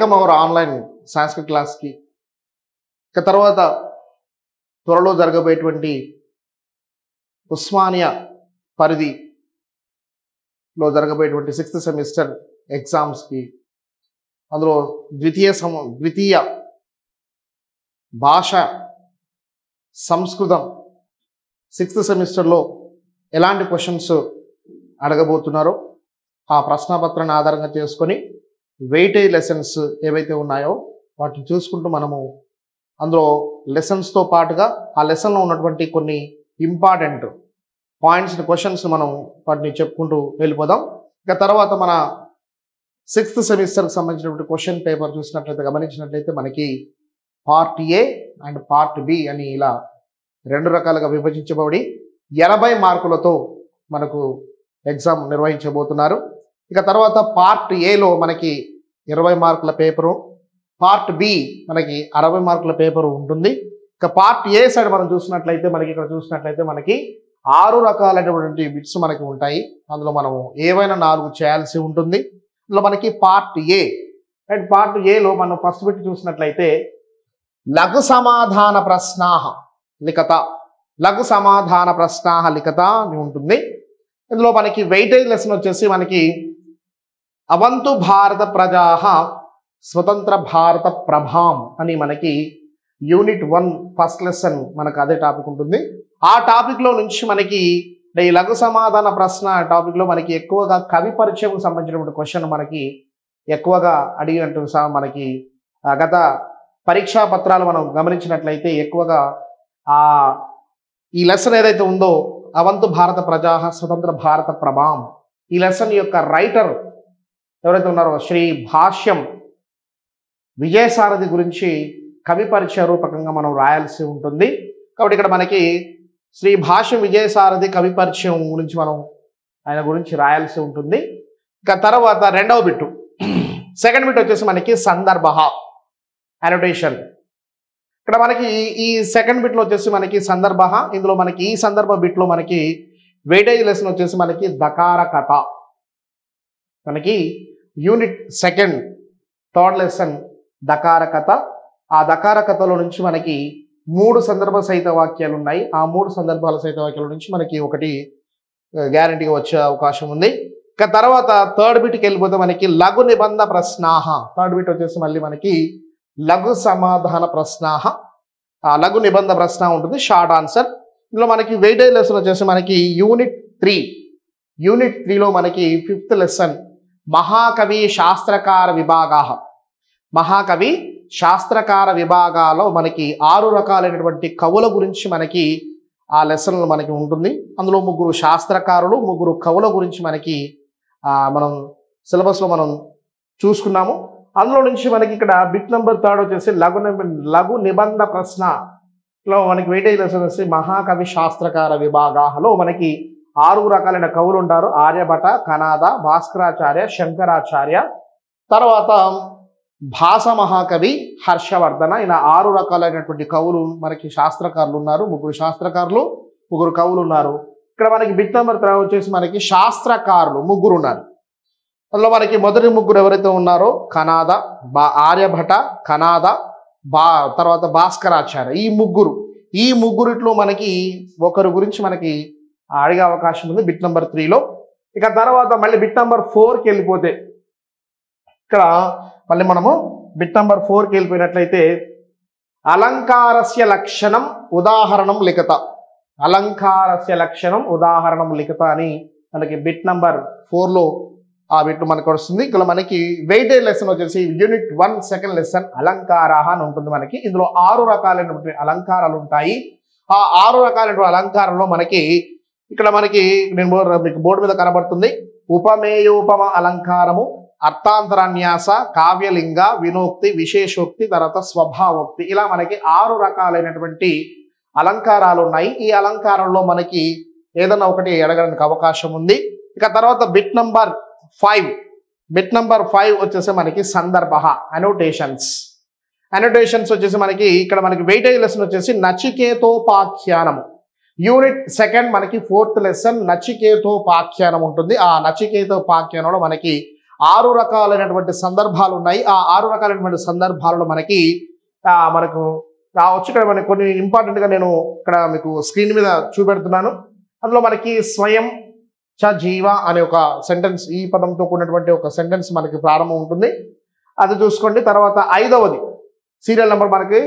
Welcome our online Sanskrit క్లాస్కి. ఇక తర్వాత త్వరలో జరగబోయేటువంటి ఉస్మానియా పరిధిలో జరగబోయేటువంటి 6th సెమిస్టర్ ఎగ్జామ్స్కి, అందులో ద్వితీయ భాష సంస్కృతం 6th సెమిస్టర్లో ఎలాంటి క్వశ్చన్స్ అడగబోతున్నారో ఆ ప్రశ్నపత్రాన్ని ఆధారంగా చేసుకొని వెయిటేజ్ లెసన్స్ ఏవైతే ఉన్నాయో వాటిని చూసుకుంటూ మనము అందులో లెసన్స్తో పాటుగా ఆ లెసన్లో ఉన్నటువంటి కొన్ని ఇంపార్టెంట్ పాయింట్స్ క్వశ్చన్స్ మనం వాటిని చెప్పుకుంటూ వెళ్ళిపోదాం. ఇక తర్వాత మన 6th సెమిస్టర్కి సంబంధించినటువంటి క్వశ్చన్ పేపర్ చూసినట్లయితే గమనించినట్లయితే మనకి part A and part B అని ఇలా 2 రకాలుగా విభజించబడి 80 మార్కులతో మనకు ఎగ్జామ్ నిర్వహించబోతున్నారు. ఇక తర్వాత పార్ట్ ఏలో మనకి 20 మార్కుల పేపరు, పార్ట్ బి మనకి 60 మార్కుల పేపరు ఉంటుంది. ఇక పార్ట్ ఏ సైడ్ మనం చూసినట్లయితే ఇక్కడ చూసినట్లయితే మనకి 6 రకాలైనటువంటి బిట్స్ మనకి ఉంటాయి. అందులో మనము ఏవైనా 4 చేయాల్సి ఉంటుంది. అందులో మనకి పార్ట్ ఏ అండ్ పార్ట్ ఏలో మనం ఫస్ట్ బిట్ చూసినట్లయితే లఘు సమాధాన ప్రశ్నాహ లిఖత, లఘు సమాధాన ప్రశ్నాహ లిఖత అని ఉంటుంది. ఇందులో మనకి వెయిటేజ్ లెసన్ వచ్చేసి మనకి అవంతు భారత ప్రజాహ స్వతంత్ర భారత ప్రభాం అని మనకి యూనిట్ 1 ఫస్ట్ లెసన్ మనకు అదే టాపిక్ ఉంటుంది. ఆ టాపిక్లో నుంచి మనకి ఈ లఘు సమాధాన ప్రశ్న టాపిక్లో మనకి ఎక్కువగా కవి పరిచయం సంబంధించినటువంటి క్వశ్చన్ మనకి ఎక్కువగా అడిగినట్టు మనకి గత పరీక్షా పత్రాలు మనం గమనించినట్లయితే ఎక్కువగా ఈ లెసన్ ఏదైతే ఉందో అవంతు భారత ప్రజాహ స్వతంత్ర భారత ప్రభాం, ఈ లెసన్ యొక్క రైటర్ ఎవరైతే ఉన్నారో శ్రీ భాష్యం విజయసారథి గురించి కవి పరిచయ రూపకంగా మనం రాయాల్సి ఉంటుంది. కాబట్టి ఇక్కడ మనకి శ్రీ భాష్యం విజయసారథి కవి పరిచయం గురించి మనం ఆయన గురించి రాయాల్సి ఉంటుంది. ఇక తర్వాత రెండవ బిట్టు, సెకండ్ బిట్ వచ్చేసి మనకి సందర్భ అనోటేషన్. ఇక్కడ మనకి ఈ సెకండ్ బిట్లో వచ్చేసి మనకి సందర్భ, ఇందులో మనకి ఈ సందర్భ బిట్లో మనకి వెయిటేజ్ లెసన్ వచ్చేసి మనకి దకార కథ, మనకి యూనిట్ 2 థర్డ్ లెసన్ దకార కథ. ఆ దకార కథలో నుంచి మనకి 3 సందర్భ సహిత వాక్యాలు ఉన్నాయి. ఆ 3 సందర్భాల సహిత వాక్యాల నుంచి మనకి ఒకటి గ్యారంటీగా వచ్చే అవకాశం ఉంది. ఇక తర్వాత థర్డ్ బిట్కి వెళ్ళిపోతే మనకి లఘు నిబంధ ప్రశ్నాహ, థర్డ్ బిట్ వచ్చేసి మళ్ళీ మనకి లఘు సమాధాన ప్రశ్నాహ, లఘు నిబంధ ప్రశ్న ఉంటుంది, షార్ట్ ఆన్సర్. ఇందులో మనకి వెయిటేజ్ లెసన్ వచ్చేసి మనకి యూనిట్ 3లో మనకి 5th లెసన్ మహాకవి శాస్త్రకార విభాగా, మహాకవి శాస్త్రకార విభాగాలో మనకి 6 రకాలైనటువంటి కవుల గురించి మనకి ఆ లెసన్లు మనకి ఉంటుంది. అందులో 3 శాస్త్రకారులు 3 కవుల గురించి మనకి మనం సిలబస్లో మనం చూసుకున్నాము. అందులో నుంచి మనకి ఇక్కడ బిట్ నెంబర్ 3 వచ్చేసి లఘు నిబంధ ప్రశ్నలో మనకి వెయిటేజ్ లెసన్ వచ్చి మహాకవి శాస్త్రకార విభాగాలో మనకి 6 రకాలైన కవులు ఉంటారు. ఆర్యభట, కనాద, భాస్కరాచార్య, శంకరాచార్య, తర్వాత భాస మహాకవి, హర్షవర్ధన, ఇలా 6 రకాలైనటువంటి కవులు మనకి శాస్త్రకారులు ఉన్నారు. 3 శాస్త్రకారులు 3 కవులు ఉన్నారు. ఇక్కడ మనకి బిట్ నెంబర్ 3 వచ్చేసి మనకి శాస్త్రకారులు 3 ఉన్నారు. అందులో మనకి మొదటి 3 ఎవరైతే ఉన్నారో కనాద, ఆర్యభట, కనాద, తర్వాత భాస్కరాచార్య, ఈ ముగ్గురిట్లో మనకి ఒకరి గురించి మనకి అడిగే అవకాశం ఉంది బిట్ నెంబర్ 3లో. ఇక తర్వాత మళ్ళీ బిట్ నెంబర్ 4కి వెళ్ళిపోతే ఇక్కడ మళ్ళీ మనము బిట్ నెంబర్ 4కి వెళ్ళిపోయినట్లయితే అలంకారస్య లక్షణం ఉదాహరణం లిఖిత, అలంకారస్య లక్షణం ఉదాహరణం లిఖిత అని మనకి బిట్ నెంబర్ 4లో ఆ బిట్ మనకు వస్తుంది. ఇక్కడ మనకి వెయిటేజ్ లెసన్ వచ్చేసి యూనిట్ 1 సెకండ్ లెసన్ అలంకారాహ అని ఉంటుంది. మనకి ఇందులో 6 రకాలైనటువంటి అలంకారాలు ఉంటాయి. ఆ 6 రకాలైన అలంకారంలో మనకి ఇక్కడ మనకి మీకు బోర్డు మీద కనబడుతుంది ఉపమేయోపమ అలంకారము, అర్థాంతరాన్యాస, కావ్యలింగ, వినోక్తి, విశేషోక్తి, తర్వాత స్వభావోక్తి, ఇలా మనకి 6 రకాలైనటువంటి అలంకారాలు ఉన్నాయి. ఈ అలంకారంలో మనకి ఏదైనా ఒకటి అడగడానికి అవకాశం ఉంది. ఇక తర్వాత బిట్ నెంబర్ 5 వచ్చేసి మనకి సందర్భ అనోటేషన్స్ వచ్చేసి మనకి ఇక్కడ మనకి వెయిటేజ్ లెసన్ వచ్చేసి నచికేతోపాఖ్యానము, యూనిట్ 2 మనకి 4th లెసన్ నచికేతోపాఖ్యానం ఉంటుంది. ఆ నచికేతోపాఖ్యానంలో మనకి 6 రకాలైనటువంటి సందర్భాలు ఉన్నాయి. ఆ 6 రకాలైనటువంటి సందర్భాలలో మనకు రావచ్చు. ఇక్కడ మనకి కొన్ని ఇంపార్టెంట్గా నేను ఇక్కడ మీకు స్క్రీన్ మీద చూపెడుతున్నాను. అందులో మనకి స్వయం చ జీవ అనే ఒక సెంటెన్స్, ఈ పదంతో కూడినటువంటి ఒక సెంటెన్స్ మనకి ప్రారంభం ఉంటుంది, అది చూసుకోండి. తర్వాత 5వది సీరియల్ నెంబర్ మనకి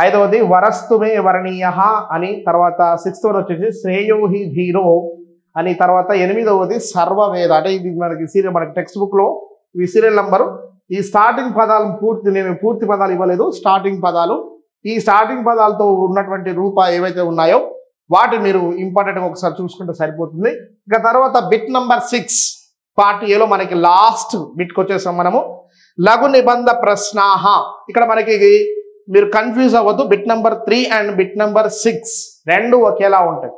5వది వరస్తుమే వరణీయ అని, తర్వాత 6th వన్ వచ్చేసి శ్రేయోహి ధీరో అని, తర్వాత 8వది సర్వవేద. అంటే ఇది మనకి సీరియల్, మనకి టెక్స్ట్ బుక్లో ఇవి సీరియల్ నెంబరు. ఈ స్టార్టింగ్ పదాలు నేను పూర్తి పదాలు ఇవ్వలేదు, స్టార్టింగ్ పదాలు. ఈ స్టార్టింగ్ పదాలతో ఉన్నటువంటి రూప ఏవైతే ఉన్నాయో వాటి మీరు ఇంపార్టెంట్గా ఒకసారి చూసుకుంటే సరిపోతుంది. ఇక తర్వాత బిట్ నెంబర్ 6 పార్ట్ ఏలో మనకి లాస్ట్ బిట్కి వచ్చేసాం మనము. లఘు నిబంధ ప్రశ్నాహ. ఇక్కడ మనకి మీరు కన్ఫ్యూజ్ అవ్వద్దు, bit number 3 and bit number 6 రెండు ఒకేలా ఉంటాయి.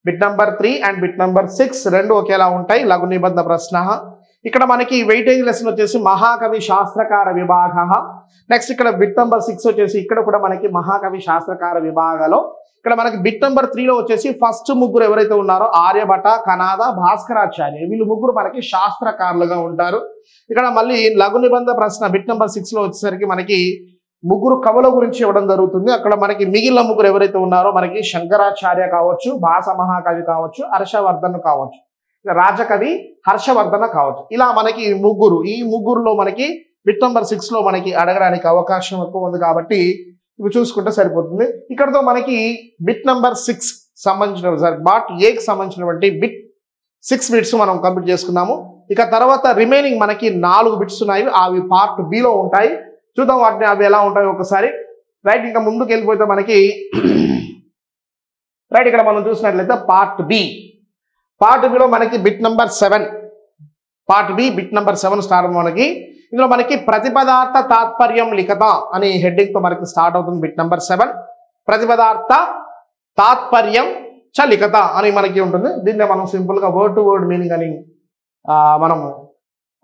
Bit number 3 and bit number 6 రెండు ఒకేలా ఉంటాయి. లఘు నిబంధ ప్రశ్నాహ. ఇక్కడ మనకి వెయిటేజ్ లెసన్ వచ్చేసి మహాకవి శాస్త్రకార విభాగ. నెక్స్ట్ ఇక్కడ బిట్ నెంబర్ 6 వచ్చేసి ఇక్కడ కూడా మనకి మహాకవి శాస్త్రకార విభాగలో. ఇక్కడ మనకి బిట్ నెంబర్ 3లో వచ్చేసి ఫస్ట్ ముగ్గురు ఎవరైతే ఉన్నారో ఆర్యభట, కనాద, భాస్కరాచార్య, వీళ్ళు ముగ్గురు మనకి శాస్త్రకారులుగా ఉంటారు. ఇక్కడ మళ్ళీ లఘు నిబంధ ప్రశ్న బిట్ నెంబర్ 6లో వచ్చేసరికి మనకి ముగ్గురు కవుల గురించి ఇవ్వడం జరుగుతుంది. అక్కడ మనకి మిగిలిన ముగ్గురు ఎవరైతే ఉన్నారో మనకి శంకరాచార్య కావచ్చు, భాస మహాకవి కావచ్చు, హర్షవర్ధన్ కావచ్చు, రాజకవి హర్షవర్ధన కావచ్చు. ఇలా మనకి ఈ ముగ్గురులో మనకి బిట్ నెంబర్ 6లో మనకి అడగడానికి అవకాశం ఎక్కువ ఉంది కాబట్టి ఇవి చూసుకుంటే సరిపోతుంది. ఇక్కడతో మనకి బిట్ నెంబర్ 6 సంబంధించిన పార్ట్ ఏకి సంబంధించినటువంటి బిట్ 6 బిట్స్ మనం కంప్లీట్ చేసుకున్నాము. ఇక తర్వాత రిమైనింగ్ మనకి 4 బిట్స్ ఉన్నాయి, అవి పార్ట్ బిలో ఉంటాయి. చూద్దాం వాటిని అవి ఎలా ఉంటాయో ఒకసారి. రైట్, ఇంకా ముందుకు వెళ్ళిపోతే మనకి రైట్ ఇక్కడ మనం చూసినట్లయితే పార్ట్ బిలో మనకి bit number 7, part B bit number 7 start మనకి. ఇందులో మనకి ప్రతిపదార్థ తాత్పర్యం లిఖత అనే హెడ్డింగ్ తో మనకి స్టార్ట్ అవుతుంది బిట్ నెంబర్ 7. ప్రతిపదార్థ తాత్పర్యం చ లిఖత అని మనకి ఉంటుంది. దీన్ని మనం సింపుల్ గా వర్డ్ టు వర్డ్ మీనింగ్ అని మనము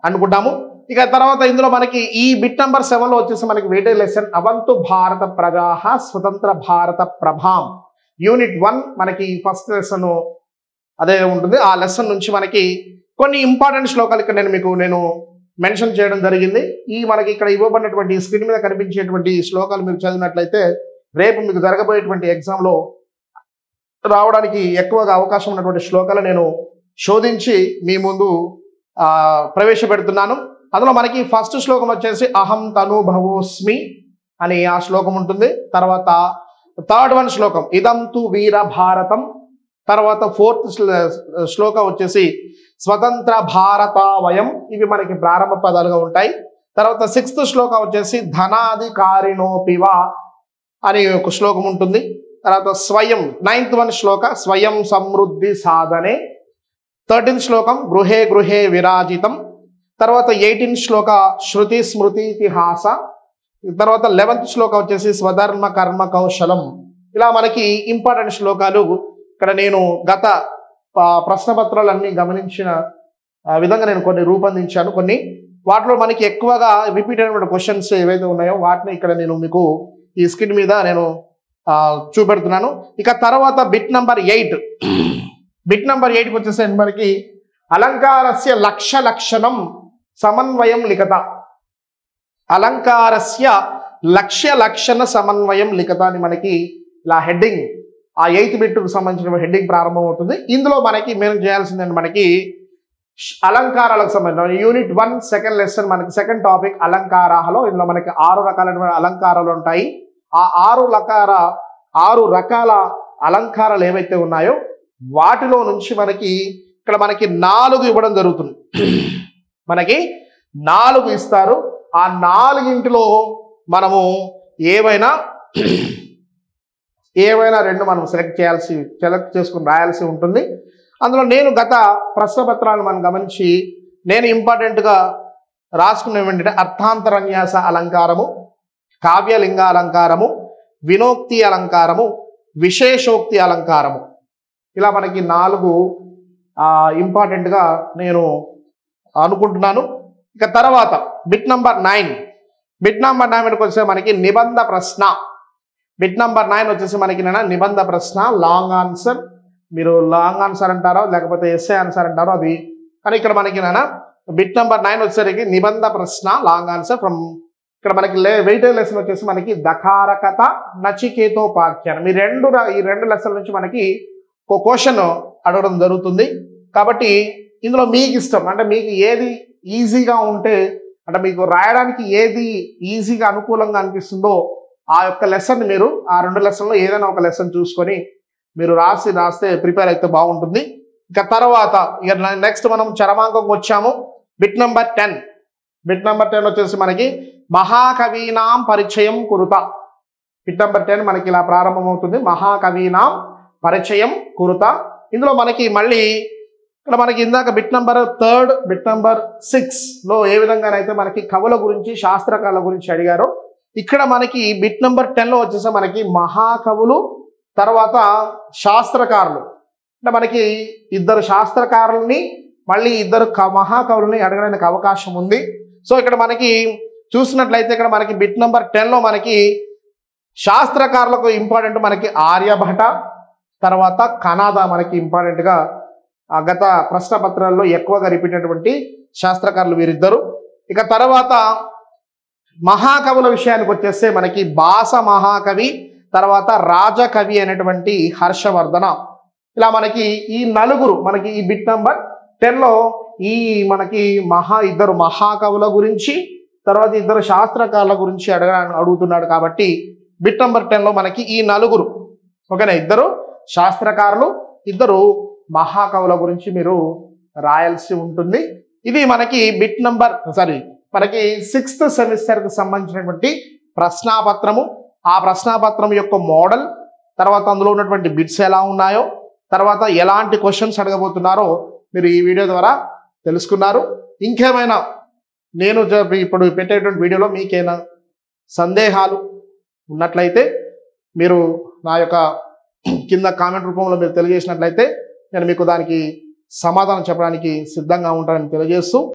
అనుకుంటాము. ఇక తర్వాత ఇందులో మనకి ఈ బిట్ నెంబర్ 7లో వచ్చేసి మనకి వెయిటేజ్ లెసన్ అవంతు భారత ప్రజాః స్వతంత్ర భారత ప్రభాం, యూనిట్ 1 మనకి ఫస్ట్ లెసన్ అదే ఉంటుంది. ఆ లెసన్ నుంచి మనకి కొన్ని ఇంపార్టెంట్ శ్లోకాలు ఇక్కడ నేను మెన్షన్ చేయడం జరిగింది. ఈ మనకి ఇక్కడ ఇవ్వబడినటువంటి స్క్రీన్ మీద కనిపించేటువంటి శ్లోకాలు మీరు చదివినట్లయితే రేపు మీకు జరగబోయేటువంటి ఎగ్జామ్లో రావడానికి ఎక్కువగా అవకాశం ఉన్నటువంటి శ్లోకాలు నేను శోధించి మీ ముందు ప్రవేశపెడుతున్నాను. అందులో మనకి ఫస్ట్ శ్లోకం వచ్చేసి అహం తనుభవోస్మి అని ఆ శ్లోకం ఉంటుంది. తర్వాత థర్డ్ వన్ శ్లోకం ఇదం తు వీర భారతం. తర్వాత 4th శ్లోక వచ్చేసి స్వతంత్ర భారత వయం, ఇవి మనకి ప్రారంభ పదాలుగా ఉంటాయి. తర్వాత 6th శ్లోక వచ్చేసి ధనాధికారిణోపివ అని ఒక శ్లోకం ఉంటుంది. తర్వాత స్వయం 9th వన్ శ్లోక స్వయం సమృద్ధి సాధనే. 13th శ్లోకం గృహే గృహే విరాజితం. తర్వాత 18th శ్లోక శృతి స్మృతి ఇతిహాస. తర్వాత 11th శ్లోక వచ్చేసి స్వధర్మ కర్మ కౌశలం. ఇలా మనకి ఇంపార్టెంట్ శ్లోకాలు ఇక్కడ నేను గత ప్రశ్నపత్రాలన్నీ గమనించిన విధంగా నేను కొన్ని రూపొందించాను. కొన్ని వాటిలో మనకి ఎక్కువగా రిపీట్ అయినటువంటి క్వశ్చన్స్ ఏవైతే ఉన్నాయో వాటిని ఇక్కడ నేను మీకు ఈ స్క్రీన్ మీద నేను చూపెడుతున్నాను. ఇక తర్వాత బిట్ నెంబర్ 8, బిట్ నెంబర్ 8కి వచ్చేసి మనకి అలంకారస్య లక్షణం సమన్వయం లిఖత. అలంకారస్య లక్షణ సమన్వయం లిఖత అని మనకి ఇలా హెడ్డింగ్ ఆ 8th బిట్కు సంబంధించిన హెడ్డింగ్ ప్రారంభం అవుతుంది. ఇందులో మనకి మేము చేయాల్సిందంటే మనకి అలంకారాలకు సంబంధించిన యూనిట్ 1 సెకండ్ లెసన్ మనకి సెకండ్ టాపిక్ అలంకారాలలో. ఇందులో మనకి 6 రకాలైన అలంకారాలు ఉంటాయి. ఆ 6 రకాల అలంకారాలు ఏవైతే ఉన్నాయో వాటిలో నుంచి మనకి ఇక్కడ మనకి 4 ఇవ్వడం జరుగుతుంది. మనకి 4 ఇస్తారు. ఆ 4ంటిలో మనము ఏవైనా 2 మనం సెలెక్ట్ చేసుకుని రాయాల్సి ఉంటుంది. అందులో నేను గత ప్రశ్నపత్రాలు మనం గమనించి నేను ఇంపార్టెంట్గా రాసుకునేవి ఏంటంటే అర్థాంతరన్యాస అలంకారము, కావ్యలింగ అలంకారము, వినోక్తి అలంకారము, విశేషోక్తి అలంకారము. ఇలా మనకి 4 ఇంపార్టెంట్గా నేను అనుకుంటున్నాను. ఇక తర్వాత బిట్ నెంబర్ 9 వచ్చేసి మనకి నిబంధ ప్రశ్న. బిట్ నెంబర్ 9 వచ్చేసి మనకి నిబంధ ప్రశ్న, లాంగ్ ఆన్సర్. మీరు లాంగ్ ఆన్సర్ అంటారో లేకపోతే ఎస్ఏ ఆన్సర్ అంటారో అది. కానీ ఇక్కడ మనకి బిట్ నెంబర్ 9 వచ్చేసరికి నిబంధ ప్రశ్న లాంగ్ ఆన్సర్ ఫ్రమ్ ఇక్కడ మనకి వెయిటేజ్ లెసన్ వచ్చేసి మనకి దకారకత నచికేతోపాఖ్యానం ఈ రెండు లెసన్ నుంచి మనకి ఒక క్వశ్చన్ అడగడం జరుగుతుంది. కాబట్టి ఇందులో మీకు ఇష్టం అంటే మీకు ఏది ఈజీగా ఉంటే అంటే మీకు రాయడానికి ఏది ఈజీగా అనుకూలంగా అనిపిస్తుందో ఆ యొక్క లెసన్ మీరు ఆ రెండు లెసన్లో ఏదైనా ఒక లెసన్ చూసుకొని మీరు రాస్తే ప్రిపేర్ అయితే బాగుంటుంది. ఇక తర్వాత ఇక నెక్స్ట్ మనం చరమాంకం వచ్చాము. బిట్ నెంబర్ 10 వచ్చేసి మనకి మహాకవీనాం పరిచయం కురుత. బిట్ నెంబర్ 10 మనకి ఇలా ప్రారంభమవుతుంది. మహాకవీనాం పరిచయం కురుత. ఇందులో మనకి మళ్ళీ ఇక్కడ మనకి ఇందాక బిట్ నెంబర్ 3 బిట్ నెంబర్ 6లో ఏ విధంగానైతే మనకి కవుల గురించి శాస్త్రకారుల గురించి అడిగారో ఇక్కడ మనకి బిట్ నెంబర్ 10లో వచ్చేసి మనకి మహాకవులు తర్వాత శాస్త్రకారులు అంటే మనకి ఇద్దరు శాస్త్రకారుల్ని మళ్ళీ ఇద్దరు మహాకవులని అడగడానికి అవకాశం ఉంది. సో ఇక్కడ మనకి చూసినట్లయితే ఇక్కడ మనకి బిట్ నెంబర్ 10లో మనకి శాస్త్రకారులకు ఇంపార్టెంట్ మనకి ఆర్యభట తర్వాత కనాద మనకి ఇంపార్టెంట్గా గత ప్రశ్న పత్రాల్లో ఎక్కువగా రిపీట్ అయినటువంటి శాస్త్రకారులు వీరిద్దరు. ఇక తర్వాత మహాకవుల విషయానికి వచ్చేస్తే మనకి భాస మహాకవి తర్వాత రాజకవి అనేటువంటి హర్షవర్ధన. ఇలా మనకి ఈ నలుగురు మనకి ఈ బిట్ నెంబర్ 10లో ఈ మనకి ఇద్దరు మహాకవుల గురించి తర్వాత ఇద్దరు శాస్త్రకారుల గురించి అడుగుతున్నాడు. కాబట్టి బిట్ నెంబర్ 10లో మనకి ఈ నలుగురు ఓకేనా, ఇద్దరు శాస్త్రకారులు ఇద్దరు మహాకవుల గురించి మీరు రాయాల్సి ఉంటుంది. ఇది మనకి బిట్ నెంబర్ మనకి 6th సెమిస్టర్కి సంబంధించినటువంటి ప్రశ్నాపత్రము. ఆ ప్రశ్నాపత్రం యొక్క మోడల్ తర్వాత అందులో ఉన్నటువంటి బిట్స్ ఎలా ఉన్నాయో తర్వాత ఎలాంటి క్వశ్చన్స్ అడగబోతున్నారో మీరు ఈ వీడియో ద్వారా తెలుసుకున్నారు. ఇంకేమైనా నేను ఇప్పుడు పెట్టేటువంటి వీడియోలో మీకేమైనా సందేహాలు ఉన్నట్లయితే మీరు నా యొక్క కింద కామెంట్ రూపంలో మీరు తెలియజేసినట్లయితే నేను మీకు దానికి సమాధానం చెప్పడానికి సిద్ధంగా ఉంటానని తెలియజేస్తూ